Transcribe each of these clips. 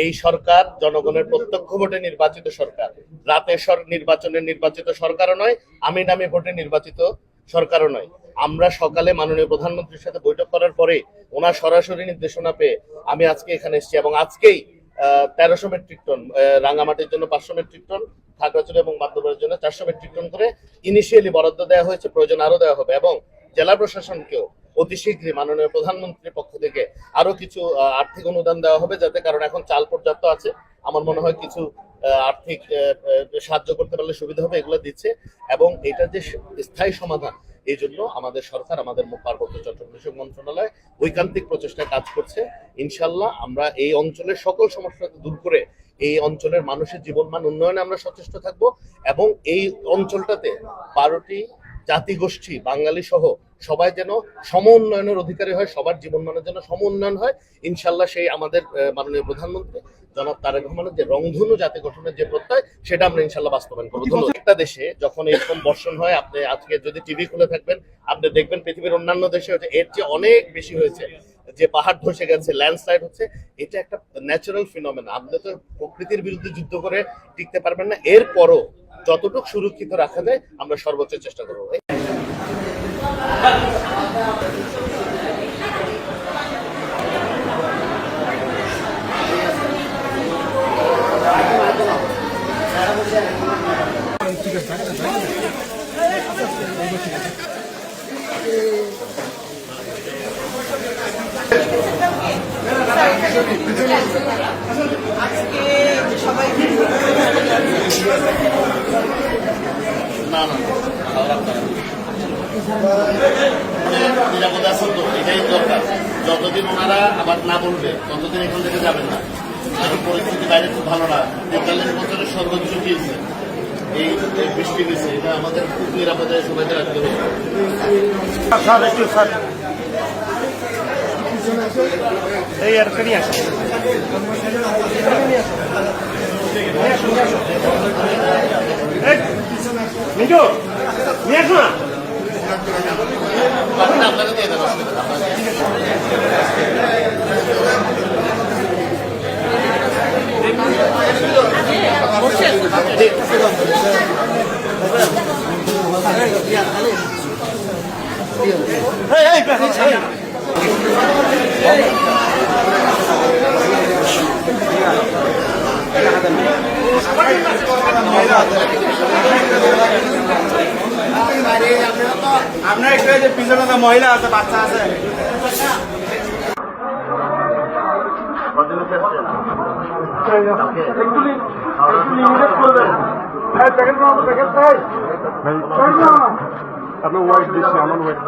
এই সরকার জনগণের প্রত্যক্ষ ভোটে নির্বাচিত সরকার, রাতের নির্বাচিত সরকারও নয়, আমি নামে ভোটে নির্বাচিত সরকারও নয়। আমরা সকালে মাননীয় প্রধানমন্ত্রীর সাথে বৈঠক করার পরে ওনার সরাসরি নির্দেশনা পেয়ে আমি আজকে এখানে এসেছি এবং আজকেই 1300 মেট্রিক টন, রাঙ্গামাটির জন্য 500 মেট্রিক টন, খাগড়াছড়ি এবং বান্দরবানের জন্য 400 মেট্রিক টন করে ইনিশিয়ালি বরাদ্দ দেওয়া হয়েছে, প্রয়োজন আরো দেওয়া হবে এবং জেলা প্রশাসনকেও অতি শীঘ্রই মাননীয় প্রধানমন্ত্রীর পক্ষ থেকে আরো কিছু আর্থিক অনুদান দেওয়া হবে, যাতে কারণ এখন চাল পর্যাপ্ত আছে, আমার মনে হয় কিছু আর্থিক সাহায্য করতে পারলে সুবিধা হবে, এগুলো দিচ্ছে। এবং এটা যে স্থায়ী সমাধান, এই জন্য আমাদের সরকার, আমাদের পার্বত্য চট্টগ্রাম বিষয়ক মন্ত্রণালয় ঐকান্তিক প্রচেষ্টায় কাজ করছে। ইনশাল্লাহ আমরা এই অঞ্চলের সকল সমস্যা দূর করে এই অঞ্চলের মানুষের জীবনমান উন্নয়নে আমরা সচেষ্ট থাকব এবং এই অঞ্চলটাতে 12টি জাতিগোষ্ঠী বাঙালি সহ সবাই যেন সম উন্নয়নের অধিকারী হয়, সবার জীবনমানের জন্য সম উন্নয়ন হয়। ইনশাল্লাহ সেই আমাদের মাননীয় প্রধানমন্ত্রী জনাব তারেক রহমানের যে রংধনু জাতি গঠনের যে প্রত্যয়, সেটা আমরা ইনশাল্লাহ বাস্তবায়ন করবো। একটা দেশে যখন এরকম বর্ষণ হয়, আপনি আজকে যদি টিভি খুলে থাকবেন, আপনি দেখবেন পৃথিবীর অন্যান্য দেশে এর চেয়ে অনেক বেশি হয়েছে, যে পাহাড় ধসে গেছে, ল্যান্ডস্লাইড হচ্ছে। এটা একটা ন্যাচারাল ফিনোমেনা। আপনি তো প্রকৃতির বিরুদ্ধে যুদ্ধ করে টিকতে পারবেন না, এরপরও যতটুকু সুরক্ষিত রাখা যায় আমরা সর্বোচ্চ চেষ্টা করবো। নিরাপদে আছেন তো, এটাই দরকার। যতদিন ওনারা আবার না বলবে ততদিন এখান থেকে যাবেন না। এখন পরিস্থিতি বাইরে খুব ভালো না, 43 বছরের সর্বোচ্চ গিয়েছে, এই বৃষ্টি গেছে, এটা আমাদের খুব নিরাপদে সবাইকে রাখতে হবে। এই আর ফেরি আসে আপনাকে দিয়ে দেন, আপনার একটু পিছনে মহিলা আছে, বাচ্চা আছে। আপনার ওয়াইট দিচ্ছি, আমার ওয়াইট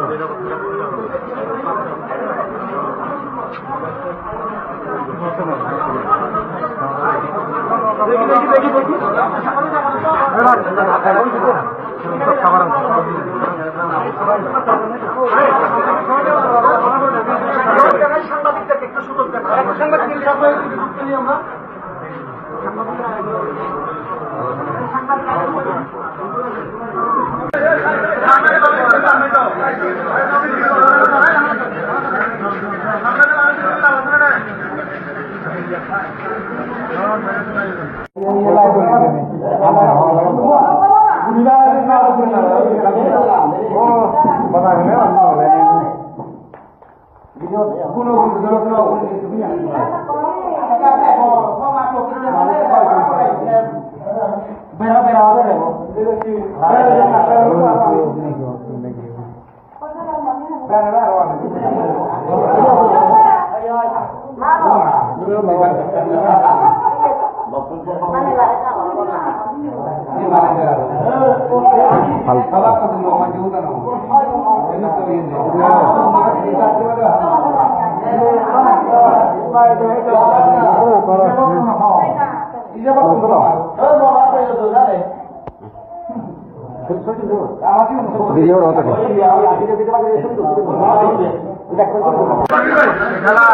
সাংবাদিকদেরকে একটু সুযোগ দেন, সাংবাদিক আমরা খেলা